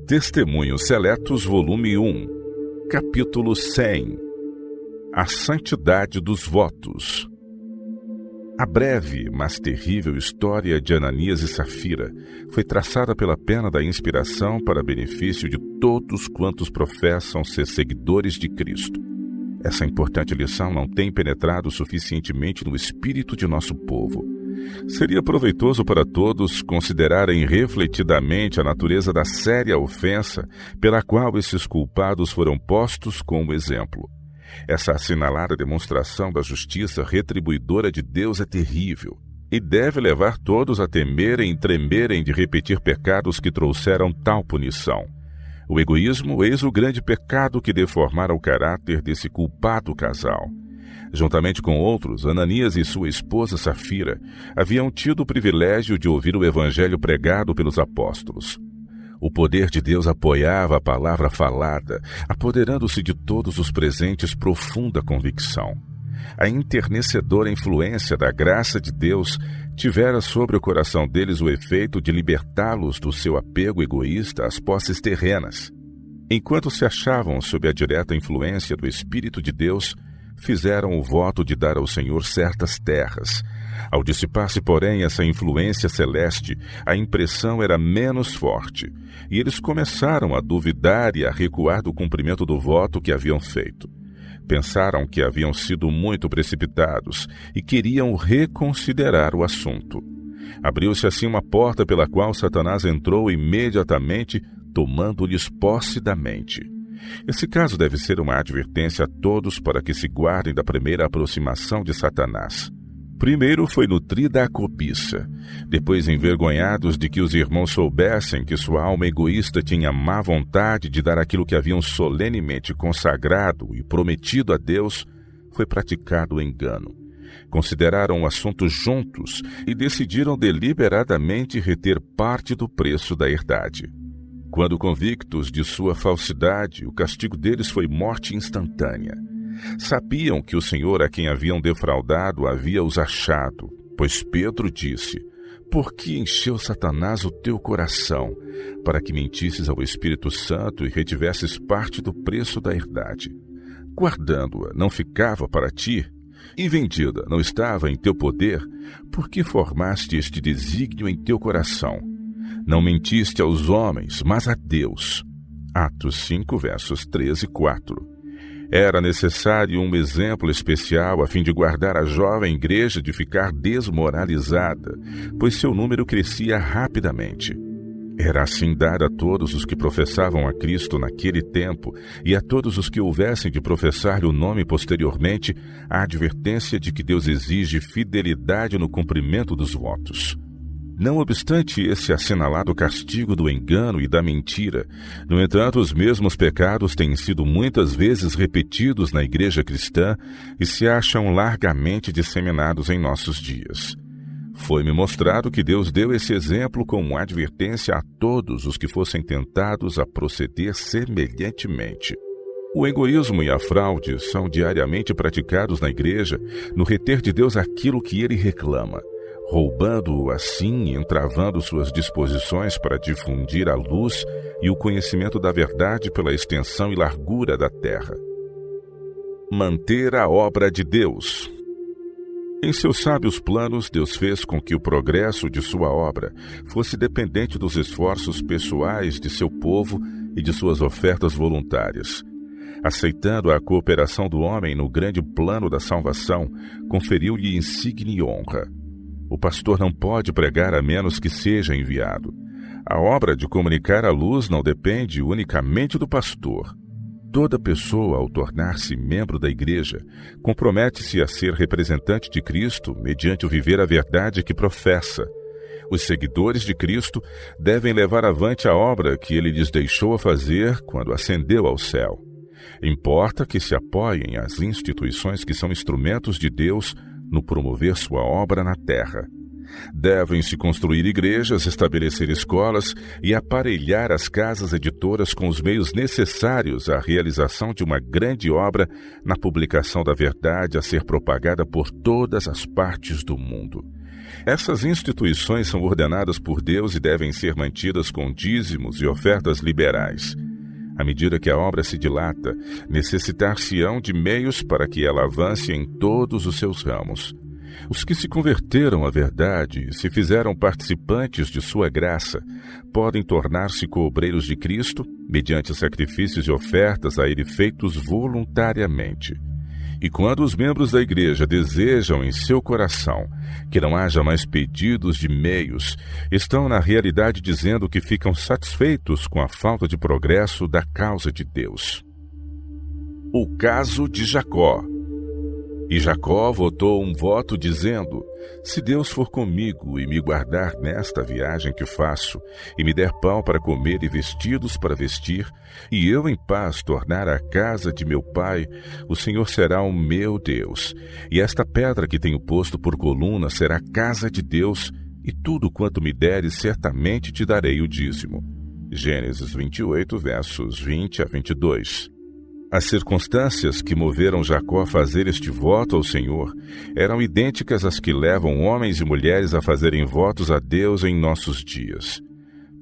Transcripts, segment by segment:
Testemunhos Seletos, volume 1, capítulo 100. A santidade dos votos. A breve, mas terrível história de Ananias e Safira foi traçada pela pena da inspiração para benefício de todos quantos professam ser seguidores de Cristo. Essa importante lição não tem penetrado suficientemente no espírito de nosso povo. Seria proveitoso para todos considerarem refletidamente a natureza da séria ofensa pela qual esses culpados foram postos como exemplo. Essa assinalada demonstração da justiça retribuidora de Deus é terrível e deve levar todos a temerem e tremerem de repetir pecados que trouxeram tal punição. O egoísmo, eis o grande pecado que deformara o caráter desse culpado casal. Juntamente com outros, Ananias e sua esposa Safira haviam tido o privilégio de ouvir o evangelho pregado pelos apóstolos. O poder de Deus apoiava a palavra falada, apoderando-se de todos os presentes profunda convicção. A enternecedora influência da graça de Deus tivera sobre o coração deles o efeito de libertá-los do seu apego egoísta às posses terrenas. Enquanto se achavam sob a direta influência do Espírito de Deus, fizeram o voto de dar ao Senhor certas terras. Ao dissipar-se, porém, essa influência celeste, a impressão era menos forte, e eles começaram a duvidar e a recuar do cumprimento do voto que haviam feito. Pensaram que haviam sido muito precipitados e queriam reconsiderar o assunto. Abriu-se assim uma porta pela qual Satanás entrou imediatamente, tomando-lhes posse da mente. Esse caso deve ser uma advertência a todos para que se guardem da primeira aproximação de Satanás. Primeiro foi nutrida a cobiça, depois envergonhados de que os irmãos soubessem que sua alma egoísta tinha má vontade de dar aquilo que haviam solenemente consagrado e prometido a Deus, foi praticado o engano. Consideraram o assunto juntos e decidiram deliberadamente reter parte do preço da herdade. Quando convictos de sua falsidade, o castigo deles foi morte instantânea. Sabiam que o Senhor a quem haviam defraudado havia-os achado, pois Pedro disse: "Por que encheu Satanás o teu coração, para que mentisses ao Espírito Santo e retivesses parte do preço da herdade? Guardando-a, não ficava para ti? E vendida, não estava em teu poder? Por que formaste este desígnio em teu coração? Não mentiste aos homens, mas a Deus." Atos 5, versos 13 e 4. Era necessário um exemplo especial a fim de guardar a jovem igreja de ficar desmoralizada, pois seu número crescia rapidamente. Era assim dar a todos os que professavam a Cristo naquele tempo e a todos os que houvessem de professar-lhe o nome posteriormente a advertência de que Deus exige fidelidade no cumprimento dos votos. Não obstante esse assinalado castigo do engano e da mentira, no entanto, os mesmos pecados têm sido muitas vezes repetidos na igreja cristã e se acham largamente disseminados em nossos dias. Foi-me mostrado que Deus deu esse exemplo como advertência a todos os que fossem tentados a proceder semelhantemente. O egoísmo e a fraude são diariamente praticados na igreja no reter de Deus aquilo que ele reclama, roubando-o assim e entravando suas disposições para difundir a luz e o conhecimento da verdade pela extensão e largura da terra. Manter a obra de Deus. Em seus sábios planos, Deus fez com que o progresso de sua obra fosse dependente dos esforços pessoais de seu povo e de suas ofertas voluntárias. Aceitando a cooperação do homem no grande plano da salvação, conferiu-lhe insígnia e honra. O pastor não pode pregar a menos que seja enviado. A obra de comunicar a luz não depende unicamente do pastor. Toda pessoa, ao tornar-se membro da igreja, compromete-se a ser representante de Cristo mediante o viver a verdade que professa. Os seguidores de Cristo devem levar avante a obra que ele lhes deixou a fazer quando ascendeu ao céu. Importa que se apoiem às instituições que são instrumentos de Deus no promover sua obra na terra. Devem-se construir igrejas, estabelecer escolas e aparelhar as casas editoras com os meios necessários à realização de uma grande obra na publicação da verdade a ser propagada por todas as partes do mundo. Essas instituições são ordenadas por Deus e devem ser mantidas com dízimos e ofertas liberais. À medida que a obra se dilata, necessitar-se-ão de meios para que ela avance em todos os seus ramos. Os que se converteram à verdade e se fizeram participantes de sua graça podem tornar-se coobreiros de Cristo mediante sacrifícios e ofertas a ele feitos voluntariamente. E quando os membros da igreja desejam em seu coração que não haja mais pedidos de meios, estão na realidade dizendo que ficam satisfeitos com a falta de progresso da causa de Deus. O caso de Jacó. E Jacó votou um voto dizendo: se Deus for comigo e me guardar nesta viagem que faço, e me der pão para comer e vestidos para vestir, e eu em paz tornar a casa de meu pai, o Senhor será o meu Deus, e esta pedra que tenho posto por coluna será a casa de Deus, e tudo quanto me deres certamente te darei o dízimo. Gênesis 28, versos 20 a 22. As circunstâncias que moveram Jacó a fazer este voto ao Senhor eram idênticas às que levam homens e mulheres a fazerem votos a Deus em nossos dias.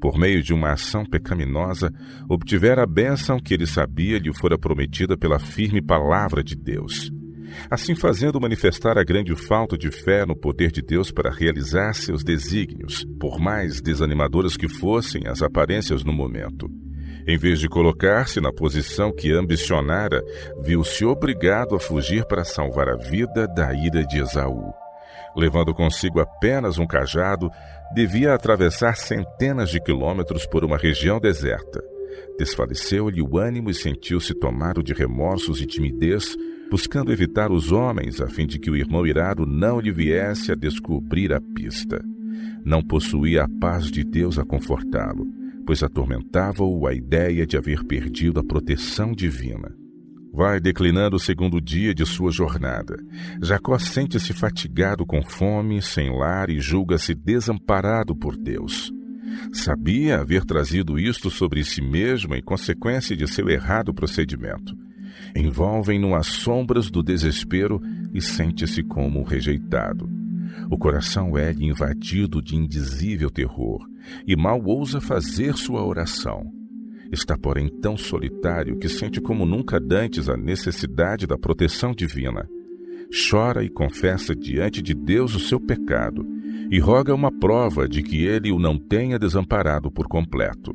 Por meio de uma ação pecaminosa, obtivera a bênção que ele sabia lhe fora prometida pela firme palavra de Deus. Assim fazendo manifestar a grande falta de fé no poder de Deus para realizar seus desígnios, por mais desanimadoras que fossem as aparências no momento. Em vez de colocar-se na posição que ambicionara, viu-se obrigado a fugir para salvar a vida da ira de Esaú. Levando consigo apenas um cajado, devia atravessar centenas de quilômetros por uma região deserta. Desfaleceu-lhe o ânimo e sentiu-se tomado de remorsos e timidez, buscando evitar os homens a fim de que o irmão irado não lhe viesse a descobrir a pista. Não possuía a paz de Deus a confortá-lo, pois atormentava-o a ideia de haver perdido a proteção divina. Vai declinando o segundo dia de sua jornada. Jacó sente-se fatigado com fome, sem lar e julga-se desamparado por Deus. Sabia haver trazido isto sobre si mesmo em consequência de seu errado procedimento. Envolvem-no as sombras do desespero e sente-se como rejeitado. O coração é-lhe invadido de indizível terror e mal ousa fazer sua oração. Está, porém, tão solitário que sente como nunca dantes a necessidade da proteção divina. Chora e confessa diante de Deus o seu pecado e roga uma prova de que ele o não tenha desamparado por completo.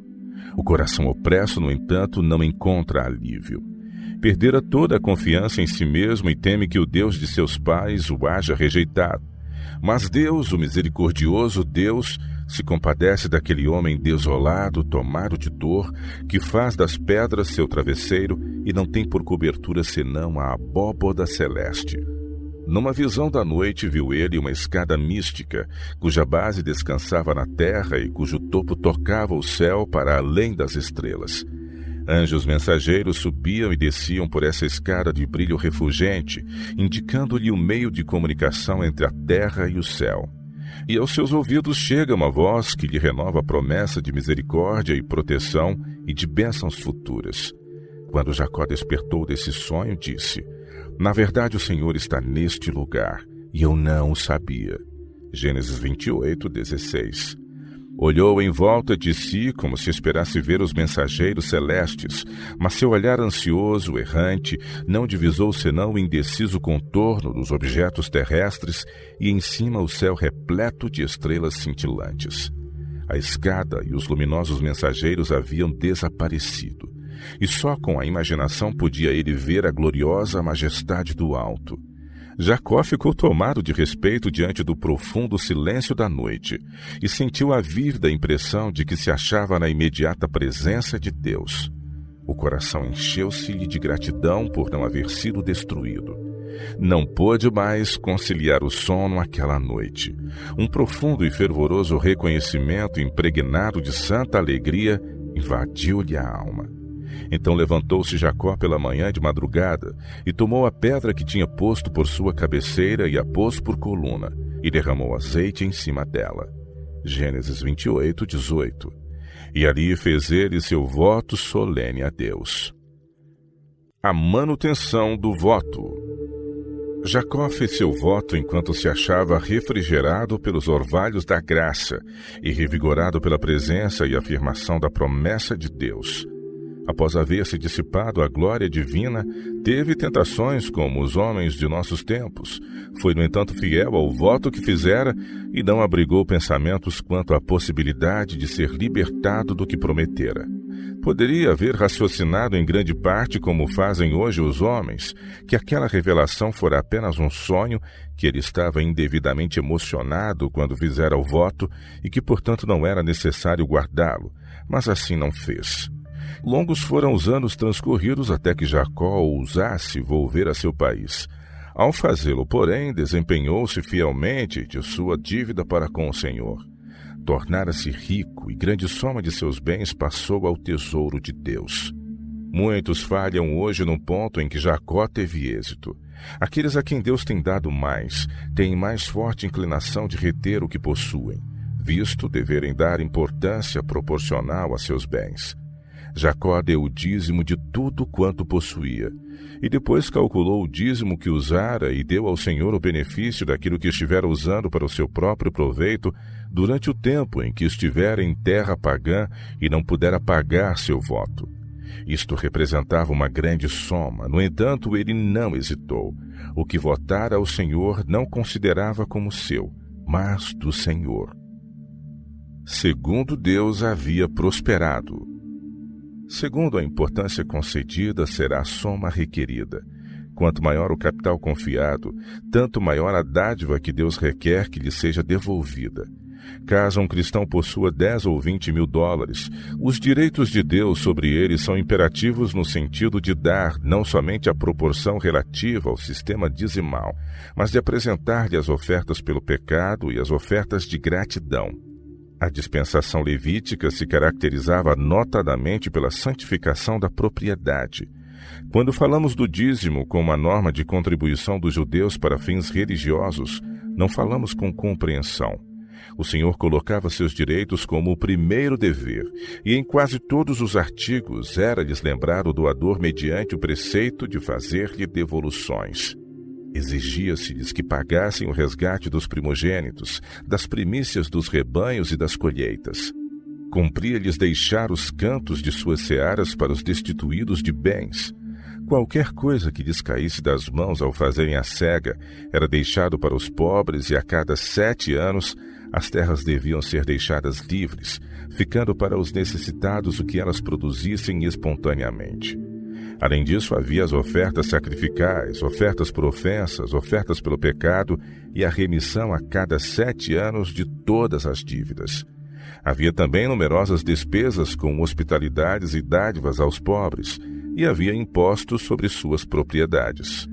O coração opresso, no entanto, não encontra alívio. Perdera toda a confiança em si mesmo e teme que o Deus de seus pais o haja rejeitado. Mas Deus, o misericordioso Deus, se compadece daquele homem desolado, tomado de dor, que faz das pedras seu travesseiro e não tem por cobertura senão a abóboda celeste. Numa visão da noite viu ele uma escada mística, cuja base descansava na terra e cujo topo tocava o céu para além das estrelas. Anjos mensageiros subiam e desciam por essa escada de brilho refulgente, indicando-lhe o meio de comunicação entre a terra e o céu. E aos seus ouvidos chega uma voz que lhe renova a promessa de misericórdia e proteção e de bênçãos futuras. Quando Jacó despertou desse sonho, disse: na verdade o Senhor está neste lugar, e eu não o sabia. Gênesis 28, 16. Olhou em volta de si como se esperasse ver os mensageiros celestes, mas seu olhar ansioso, errante, não divisou senão o indeciso contorno dos objetos terrestres e em cima o céu repleto de estrelas cintilantes. A escada e os luminosos mensageiros haviam desaparecido, e só com a imaginação podia ele ver a gloriosa majestade do alto. Jacó ficou tomado de respeito diante do profundo silêncio da noite e sentiu a vívida impressão de que se achava na imediata presença de Deus. O coração encheu-se-lhe de gratidão por não haver sido destruído. Não pôde mais conciliar o sono aquela noite. Um profundo e fervoroso reconhecimento impregnado de santa alegria invadiu-lhe a alma. Então levantou-se Jacó pela manhã de madrugada e tomou a pedra que tinha posto por sua cabeceira e a pôs por coluna e derramou azeite em cima dela. Gênesis 28, 18. E ali fez ele seu voto solene a Deus. A manutenção do voto. Jacó fez seu voto enquanto se achava refrigerado pelos orvalhos da graça e revigorado pela presença e afirmação da promessa de Deus. Após haver se dissipado a glória divina, teve tentações como os homens de nossos tempos. Foi, no entanto, fiel ao voto que fizera e não abrigou pensamentos quanto à possibilidade de ser libertado do que prometera. Poderia haver raciocinado em grande parte, como fazem hoje os homens, que aquela revelação fora apenas um sonho, que ele estava indevidamente emocionado quando fizera o voto e que, portanto, não era necessário guardá-lo, mas assim não fez. Longos foram os anos transcorridos até que Jacó ousasse volver a seu país. Ao fazê-lo, porém, desempenhou-se fielmente de sua dívida para com o Senhor. Tornara-se rico e grande soma de seus bens passou ao tesouro de Deus. Muitos falham hoje no ponto em que Jacó teve êxito. Aqueles a quem Deus tem dado mais, têm mais forte inclinação de reter o que possuem, visto deverem dar importância proporcional a seus bens. Jacó deu o dízimo de tudo quanto possuía, e depois calculou o dízimo que usara e deu ao Senhor o benefício daquilo que estivera usando para o seu próprio proveito durante o tempo em que estivera em terra pagã e não pudera pagar seu voto. Isto representava uma grande soma, no entanto, ele não hesitou. O que votara ao Senhor não considerava como seu, mas do Senhor. Segundo Deus havia prosperado. Segundo a importância concedida, será a soma requerida. Quanto maior o capital confiado, tanto maior a dádiva que Deus requer que lhe seja devolvida. Caso um cristão possua 10 ou 20 mil dólares, os direitos de Deus sobre ele são imperativos no sentido de dar não somente a proporção relativa ao sistema dizimal, mas de apresentar-lhe as ofertas pelo pecado e as ofertas de gratidão. A dispensação levítica se caracterizava notadamente pela santificação da propriedade. Quando falamos do dízimo como uma norma de contribuição dos judeus para fins religiosos, não falamos com compreensão. O Senhor colocava seus direitos como o primeiro dever, e em quase todos os artigos era-lhes lembrar o doador mediante o preceito de fazer-lhe devoluções. Exigia-se-lhes que pagassem o resgate dos primogênitos, das primícias dos rebanhos e das colheitas. Cumpria-lhes deixar os cantos de suas searas para os destituídos de bens. Qualquer coisa que lhes caísse das mãos ao fazerem a cega era deixado para os pobres, e a cada 7 anos as terras deviam ser deixadas livres, ficando para os necessitados o que elas produzissem espontaneamente. Além disso, havia as ofertas sacrificais, ofertas por ofensas, ofertas pelo pecado e a remissão a cada 7 anos de todas as dívidas. Havia também numerosas despesas com hospitalidades e dádivas aos pobres, e havia impostos sobre suas propriedades.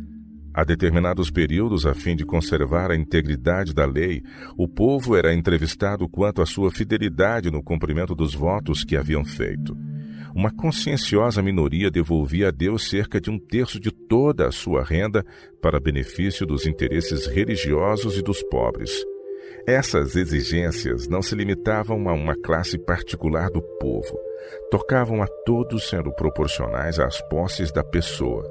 A determinados períodos, a fim de conservar a integridade da lei, o povo era entrevistado quanto à sua fidelidade no cumprimento dos votos que haviam feito. Uma conscienciosa minoria devolvia a Deus cerca de 1/3 de toda a sua renda para benefício dos interesses religiosos e dos pobres. Essas exigências não se limitavam a uma classe particular do povo, tocavam a todos, sendo proporcionais às posses da pessoa.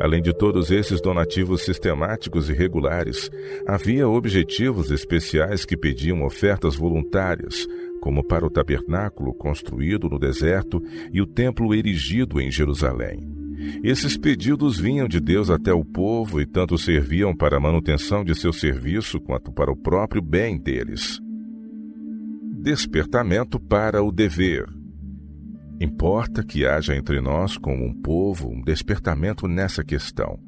Além de todos esses donativos sistemáticos e regulares, havia objetivos especiais que pediam ofertas voluntárias, como para o tabernáculo construído no deserto e o templo erigido em Jerusalém. Esses pedidos vinham de Deus até o povo e tanto serviam para a manutenção de seu serviço quanto para o próprio bem deles. Despertamento para o dever. Importa que haja entre nós, como um povo, um despertamento nessa questão.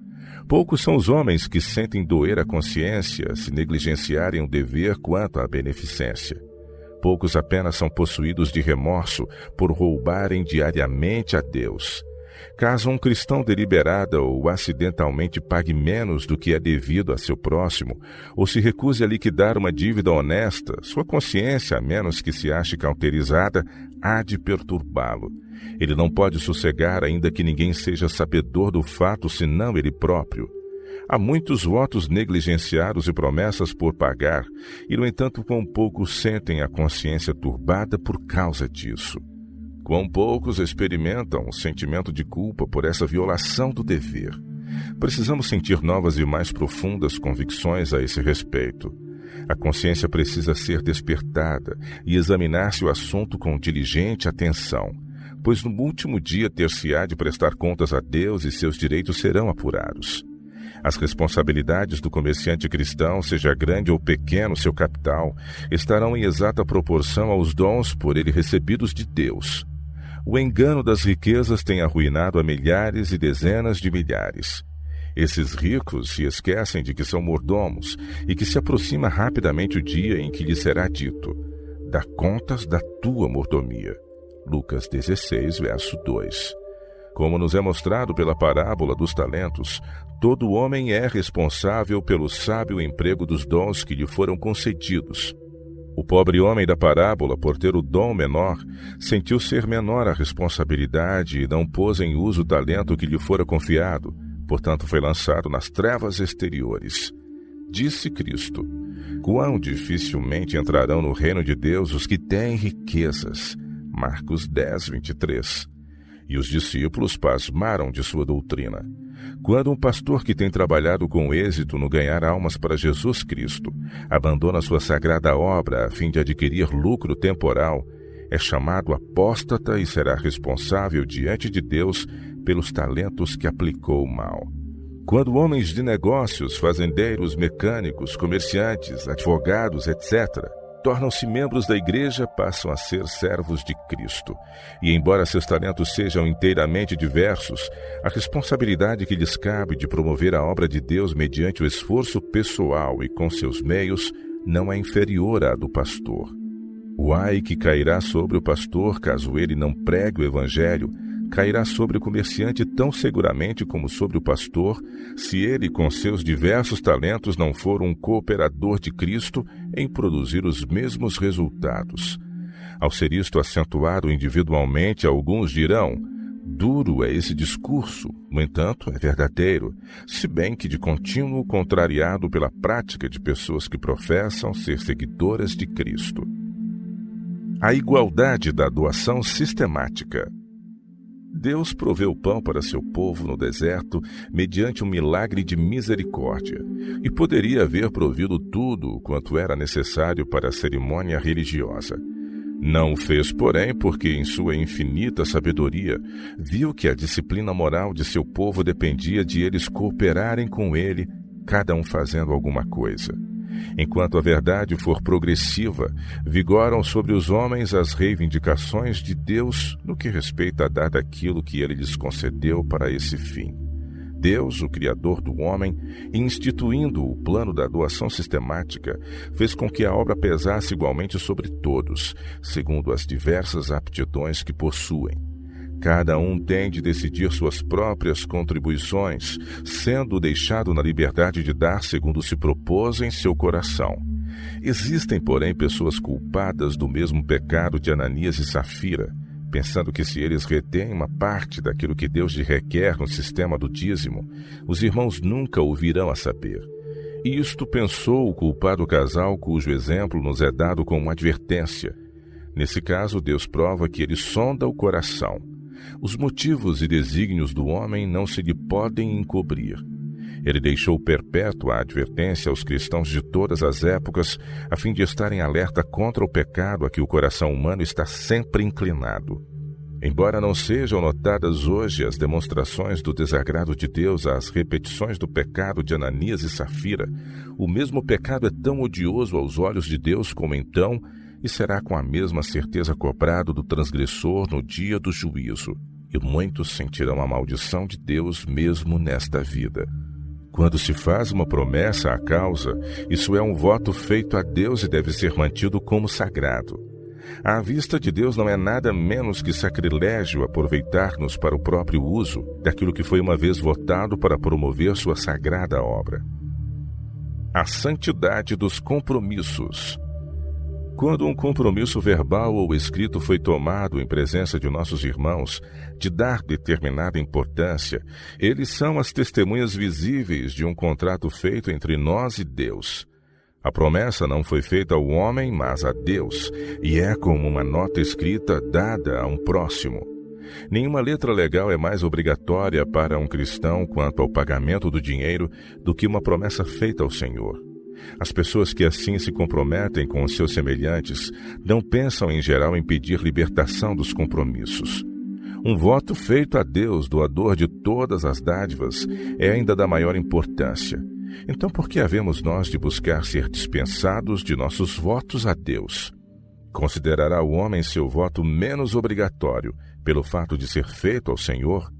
Poucos são os homens que sentem doer a consciência se negligenciarem o dever quanto à beneficência. Poucos apenas são possuídos de remorso por roubarem diariamente a Deus. Caso um cristão deliberada ou acidentalmente pague menos do que é devido a seu próximo, ou se recuse a liquidar uma dívida honesta, sua consciência, a menos que se ache cauterizada, há de perturbá-lo. Ele não pode sossegar ainda que ninguém seja sabedor do fato senão ele próprio. Há muitos votos negligenciados e promessas por pagar, e no entanto quão poucos sentem a consciência turbada por causa disso. Quão poucos experimentam o sentimento de culpa por essa violação do dever. Precisamos sentir novas e mais profundas convicções a esse respeito. A consciência precisa ser despertada e examinar-se o assunto com diligente atenção, pois no último dia ter-se-á de prestar contas a Deus e seus direitos serão apurados. As responsabilidades do comerciante cristão, seja grande ou pequeno seu capital, estarão em exata proporção aos dons por ele recebidos de Deus. O engano das riquezas tem arruinado a milhares e dezenas de milhares. Esses ricos se esquecem de que são mordomos e que se aproxima rapidamente o dia em que lhes será dito: dá contas da tua mordomia. Lucas 16, verso 2. Como nos é mostrado pela parábola dos talentos, todo homem é responsável pelo sábio emprego dos dons que lhe foram concedidos. O pobre homem da parábola, por ter o dom menor, sentiu ser menor a responsabilidade e não pôs em uso o talento que lhe fora confiado, portanto foi lançado nas trevas exteriores. Disse Cristo: quão dificilmente entrarão no reino de Deus os que têm riquezas. Marcos 10, 23. E os discípulos pasmaram de sua doutrina. Quando um pastor que tem trabalhado com êxito no ganhar almas para Jesus Cristo abandona sua sagrada obra a fim de adquirir lucro temporal, é chamado apóstata e será responsável diante de Deus pelos talentos que aplicou mal. Quando homens de negócios, fazendeiros, mecânicos, comerciantes, advogados, etc., tornam-se membros da igreja, passam a ser servos de Cristo. E embora seus talentos sejam inteiramente diversos, a responsabilidade que lhes cabe de promover a obra de Deus mediante o esforço pessoal e com seus meios não é inferior à do pastor. O ai que cairá sobre o pastor, caso ele não pregue o evangelho, cairá sobre o comerciante tão seguramente como sobre o pastor, se ele, com seus diversos talentos, não for um cooperador de Cristo em produzir os mesmos resultados. Ao ser isto acentuado individualmente, alguns dirão: duro é esse discurso, no entanto, é verdadeiro, se bem que de contínuo contrariado pela prática de pessoas que professam ser seguidoras de Cristo. A igualdade da doação sistemática. Deus proveu pão para seu povo no deserto mediante um milagre de misericórdia, e poderia haver provido tudo quanto era necessário para a cerimônia religiosa. Não o fez, porém, porque em sua infinita sabedoria viu que a disciplina moral de seu povo dependia de eles cooperarem com ele, cada um fazendo alguma coisa. Enquanto a verdade for progressiva, vigoram sobre os homens as reivindicações de Deus no que respeita a dar daquilo que ele lhes concedeu para esse fim. Deus, o Criador do homem, instituindo o plano da doação sistemática, fez com que a obra pesasse igualmente sobre todos, segundo as diversas aptidões que possuem. Cada um tem de decidir suas próprias contribuições, sendo deixado na liberdade de dar segundo se propôs em seu coração. Existem, porém, pessoas culpadas do mesmo pecado de Ananias e Safira, pensando que se eles retêm uma parte daquilo que Deus lhe requer no sistema do dízimo, os irmãos nunca o virão a saber. E isto pensou o culpado casal cujo exemplo nos é dado como advertência. Nesse caso, Deus prova que ele sonda o coração. Os motivos e desígnios do homem não se lhe podem encobrir. Ele deixou perpétua a advertência aos cristãos de todas as épocas, a fim de estarem alerta contra o pecado a que o coração humano está sempre inclinado. Embora não sejam notadas hoje as demonstrações do desagrado de Deus às repetições do pecado de Ananias e Safira, o mesmo pecado é tão odioso aos olhos de Deus como então, e será com a mesma certeza cobrado do transgressor no dia do juízo, e muitos sentirão a maldição de Deus mesmo nesta vida. Quando se faz uma promessa à causa, isso é um voto feito a Deus e deve ser mantido como sagrado. À vista de Deus não é nada menos que sacrilégio aproveitar-nos para o próprio uso daquilo que foi uma vez votado para promover sua sagrada obra. A santidade dos compromissos. Quando um compromisso verbal ou escrito foi tomado em presença de nossos irmãos, de dar determinada importância, eles são as testemunhas visíveis de um contrato feito entre nós e Deus. A promessa não foi feita ao homem, mas a Deus, e é como uma nota escrita dada a um próximo. Nenhuma letra legal é mais obrigatória para um cristão quanto ao pagamento do dinheiro do que uma promessa feita ao Senhor. As pessoas que assim se comprometem com os seus semelhantes não pensam em geral em pedir libertação dos compromissos. Um voto feito a Deus, doador de todas as dádivas, é ainda da maior importância. Então, por que havemos nós de buscar ser dispensados de nossos votos a Deus? Considerará o homem seu voto menos obrigatório pelo fato de ser feito ao Senhor?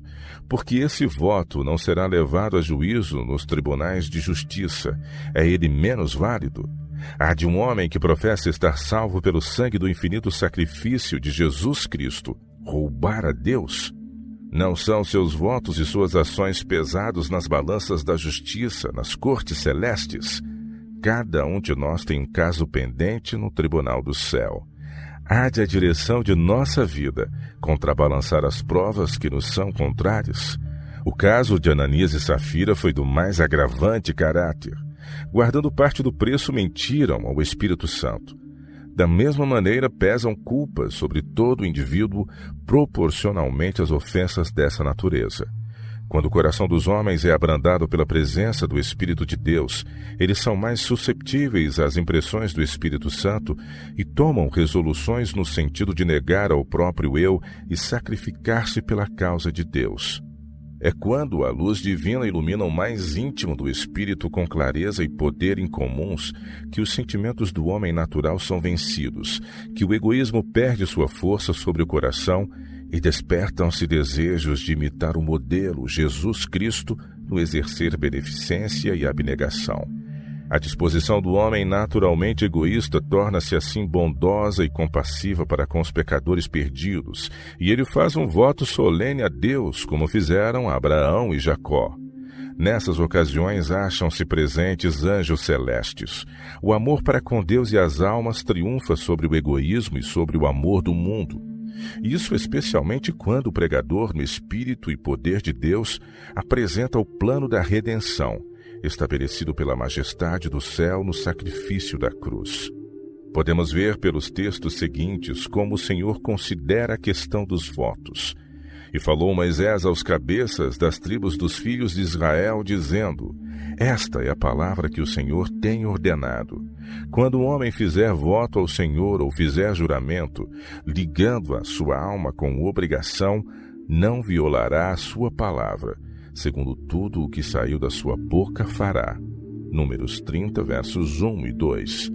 Porque esse voto não será levado a juízo nos tribunais de justiça. É ele menos válido? Há de um homem que professa estar salvo pelo sangue do infinito sacrifício de Jesus Cristo roubar a Deus? Não são seus votos e suas ações pesados nas balanças da justiça, nas cortes celestes? Cada um de nós tem um caso pendente no tribunal do céu. Há de a direção de nossa vida contrabalançar as provas que nos são contrárias? O caso de Ananias e Safira foi do mais agravante caráter. Guardando parte do preço, mentiram ao Espírito Santo. Da mesma maneira, pesam culpas sobre todo o indivíduo proporcionalmente às ofensas dessa natureza. Quando o coração dos homens é abrandado pela presença do Espírito de Deus, eles são mais susceptíveis às impressões do Espírito Santo e tomam resoluções no sentido de negar ao próprio eu e sacrificar-se pela causa de Deus. É quando a luz divina ilumina o mais íntimo do espírito com clareza e poder incomuns que os sentimentos do homem natural são vencidos, que o egoísmo perde sua força sobre o coração e despertam-se desejos de imitar o modelo Jesus Cristo no exercer beneficência e abnegação. A disposição do homem naturalmente egoísta torna-se assim bondosa e compassiva para com os pecadores perdidos, e ele faz um voto solene a Deus, como fizeram Abraão e Jacó. Nessas ocasiões acham-se presentes anjos celestes. O amor para com Deus e as almas triunfa sobre o egoísmo e sobre o amor do mundo. Isso especialmente quando o pregador, no Espírito e poder de Deus, apresenta o plano da redenção, estabelecido pela majestade do céu no sacrifício da cruz. Podemos ver pelos textos seguintes como o Senhor considera a questão dos votos. E falou Moisés aos cabeças das tribos dos filhos de Israel, dizendo: Esta é a palavra que o Senhor tem ordenado. Quando um homem fizer voto ao Senhor ou fizer juramento, ligando a sua alma com obrigação, não violará a sua palavra. Segundo tudo o que saiu da sua boca fará. Números 30, versos 1 e 2.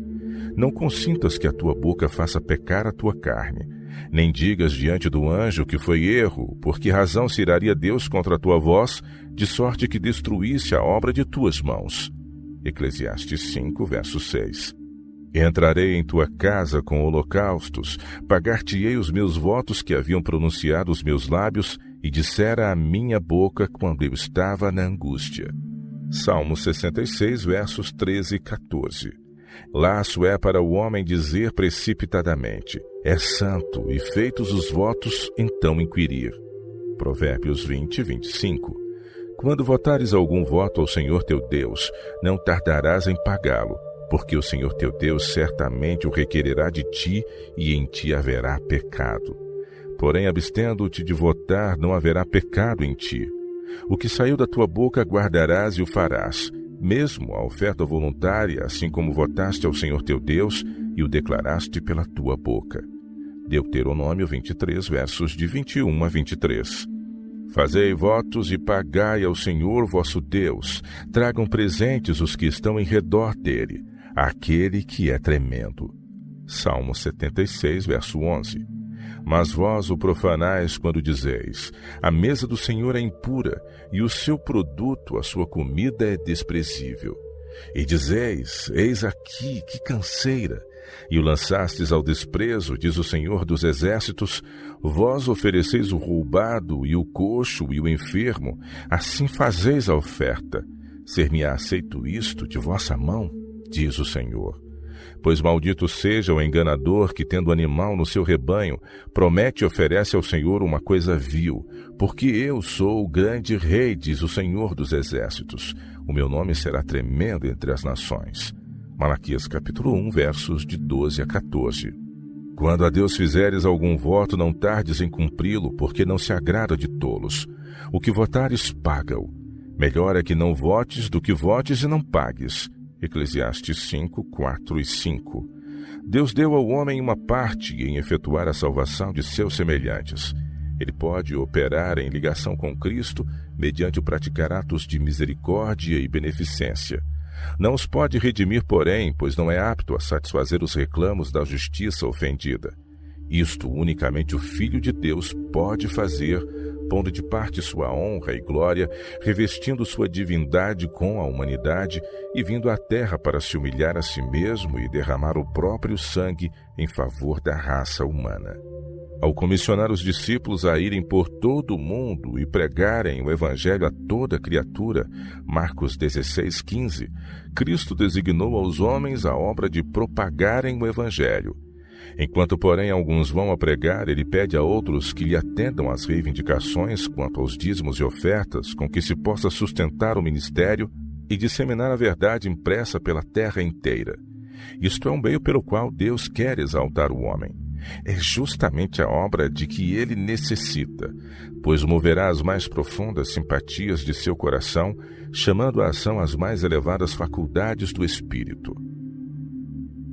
Não consintas que a tua boca faça pecar a tua carne, nem digas diante do anjo que foi erro, por que razão se iraria Deus contra a tua voz, de sorte que destruísse a obra de tuas mãos. Eclesiastes 5, verso 6. Entrarei em tua casa com holocaustos, pagar-te-ei os meus votos que haviam pronunciado os meus lábios, e dissera a minha boca quando eu estava na angústia. Salmo 66, versos 13 e 14. Laço é para o homem dizer precipitadamente: é santo, e feitos os votos, então inquirir. Provérbios 20, 25. Quando votares algum voto ao Senhor teu Deus, não tardarás em pagá-lo, porque o Senhor teu Deus certamente o requererá de ti, e em ti haverá pecado. Porém, abstendo-te de votar, não haverá pecado em ti. O que saiu da tua boca guardarás e o farás, mesmo a oferta voluntária, assim como votaste ao Senhor teu Deus e o declaraste pela tua boca. Deuteronômio 23, versos de 21 a 23. Fazei votos e pagai ao Senhor vosso Deus. Tragam presentes os que estão em redor dele, aquele que é tremendo. Salmo 76, verso 11. Mas vós o profanais quando dizeis: a mesa do Senhor é impura, e o seu produto, a sua comida, é desprezível. E dizeis: eis aqui, que canseira! E o lançastes ao desprezo, diz o Senhor dos Exércitos. Vós ofereceis o roubado, e o coxo, e o enfermo, assim fazeis a oferta. Ser-me-á aceito isto de vossa mão, diz o Senhor. Pois maldito seja o enganador que, tendo animal no seu rebanho, promete e oferece ao Senhor uma coisa vil, porque eu sou o grande rei, diz o Senhor dos Exércitos. O meu nome será tremendo entre as nações. Malaquias capítulo 1, versos de 12 a 14. Quando a Deus fizeres algum voto, não tardes em cumpri-lo, porque não se agrada de tolos. O que votares, paga-o. Melhor é que não votes do que votes e não pagues. Eclesiastes 5, 4 e 5. Deus deu ao homem uma parte em efetuar a salvação de seus semelhantes. Ele pode operar em ligação com Cristo mediante o praticar atos de misericórdia e beneficência. Não os pode redimir, porém, pois não é apto a satisfazer os reclamos da justiça ofendida. Isto unicamente o Filho de Deus pode fazer, pondo de parte sua honra e glória, revestindo sua divindade com a humanidade e vindo à terra para se humilhar a si mesmo e derramar o próprio sangue em favor da raça humana. Ao comissionar os discípulos a irem por todo o mundo e pregarem o Evangelho a toda criatura, Marcos 16:15, Cristo designou aos homens a obra de propagarem o Evangelho. Enquanto, porém, alguns vão a pregar, ele pede a outros que lhe atendam às reivindicações quanto aos dízimos e ofertas com que se possa sustentar o ministério e disseminar a verdade impressa pela terra inteira. Isto é um meio pelo qual Deus quer exaltar o homem. É justamente a obra de que ele necessita, pois moverá as mais profundas simpatias de seu coração, chamando à ação as mais elevadas faculdades do espírito.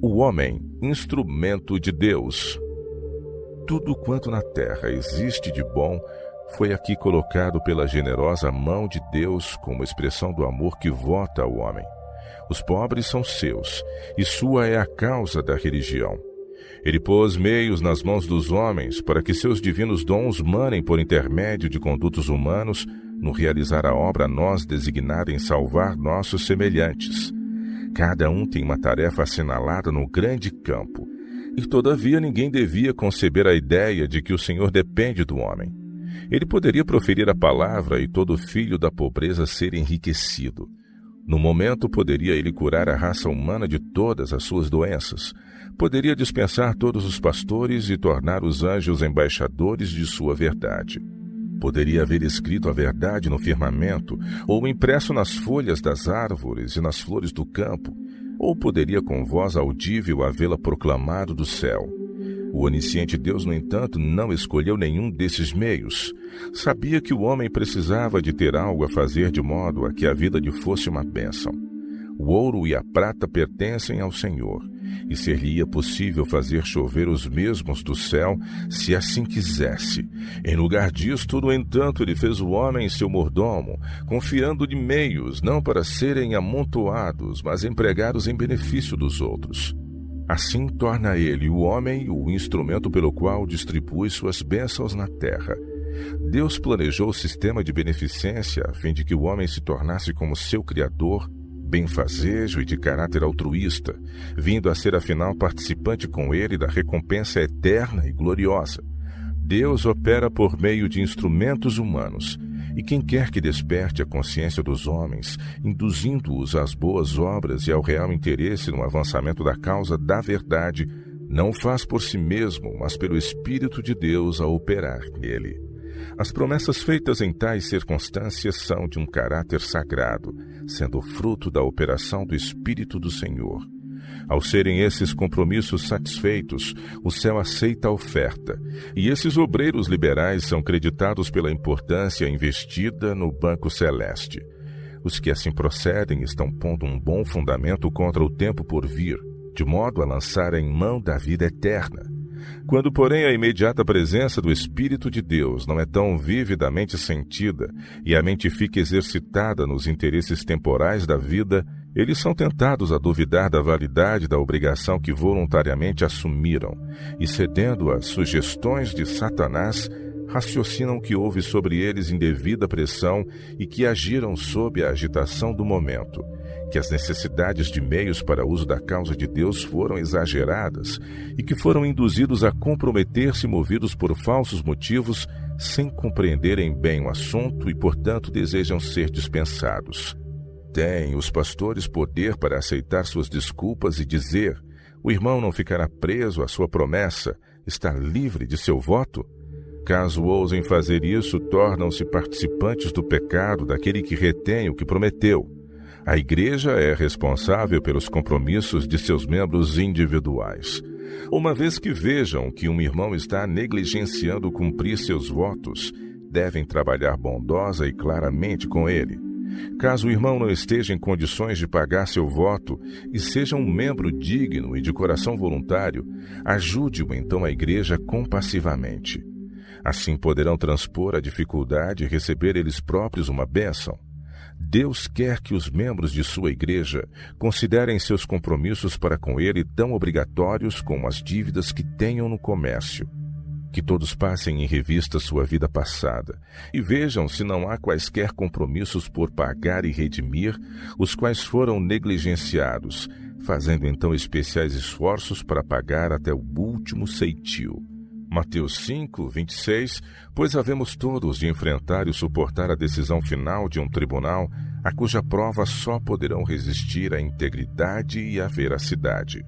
O homem, instrumento de Deus. Tudo quanto na terra existe de bom foi aqui colocado pela generosa mão de Deus como expressão do amor que vota ao homem. Os pobres são seus, e sua é a causa da religião. Ele pôs meios nas mãos dos homens para que seus divinos dons manem por intermédio de condutos humanos no realizar a obra a nós designada em salvar nossos semelhantes. Cada um tem uma tarefa assinalada no grande campo, e todavia ninguém devia conceber a ideia de que o Senhor depende do homem. Ele poderia proferir a palavra e todo filho da pobreza ser enriquecido. No momento, poderia ele curar a raça humana de todas as suas doenças. Poderia dispensar todos os pastores e tornar os anjos embaixadores de sua verdade. Poderia haver escrito a verdade no firmamento, ou impresso nas folhas das árvores e nas flores do campo, ou poderia com voz audível havê-la proclamado do céu. O onisciente Deus, no entanto, não escolheu nenhum desses meios. Sabia que o homem precisava de ter algo a fazer de modo a que a vida lhe fosse uma bênção. O ouro e a prata pertencem ao Senhor, e ser-lhe-ia possível fazer chover os mesmos do céu, se assim quisesse. Em lugar disto, no entanto, ele fez o homem seu mordomo, confiando-lhe meios, não para serem amontoados, mas empregados em benefício dos outros. Assim torna ele, o homem, o instrumento pelo qual distribui suas bênçãos na terra. Deus planejou o sistema de beneficência a fim de que o homem se tornasse como seu Criador, benfazejo e de caráter altruísta, vindo a ser afinal participante com ele da recompensa eterna e gloriosa. Deus opera por meio de instrumentos humanos, e quem quer que desperte a consciência dos homens, induzindo-os às boas obras e ao real interesse no avançamento da causa da verdade, não faz por si mesmo, mas pelo Espírito de Deus a operar nele. As promessas feitas em tais circunstâncias são de um caráter sagrado, sendo fruto da operação do Espírito do Senhor. Ao serem esses compromissos satisfeitos, o céu aceita a oferta, e esses obreiros liberais são creditados pela importância investida no banco celeste. Os que assim procedem estão pondo um bom fundamento contra o tempo por vir, de modo a lançarem mão da vida eterna. Quando, porém, a imediata presença do Espírito de Deus não é tão vividamente sentida e a mente fica exercitada nos interesses temporais da vida, eles são tentados a duvidar da validade da obrigação que voluntariamente assumiram e, cedendo às sugestões de Satanás, raciocinam que houve sobre eles indevida pressão e que agiram sob a agitação do momento, que as necessidades de meios para uso da causa de Deus foram exageradas e que foram induzidos a comprometer-se movidos por falsos motivos sem compreenderem bem o assunto e, portanto, desejam ser dispensados. Têm os pastores poder para aceitar suas desculpas e dizer: o irmão não ficará preso à sua promessa, está livre de seu voto? Caso ousem fazer isso, tornam-se participantes do pecado daquele que retém o que prometeu. A Igreja é responsável pelos compromissos de seus membros individuais. Uma vez que vejam que um irmão está negligenciando cumprir seus votos, devem trabalhar bondosa e claramente com ele. Caso o irmão não esteja em condições de pagar seu voto e seja um membro digno e de coração voluntário, ajude-o então a igreja compassivamente. Assim poderão transpor a dificuldade e receber eles próprios uma bênção. Deus quer que os membros de sua igreja considerem seus compromissos para com ele tão obrigatórios como as dívidas que tenham no comércio. Que todos passem em revista sua vida passada e vejam se não há quaisquer compromissos por pagar e redimir, os quais foram negligenciados, fazendo então especiais esforços para pagar até o último ceitil. Mateus 5, 26, pois havemos todos de enfrentar e suportar a decisão final de um tribunal, a cuja prova só poderão resistir a integridade e a veracidade.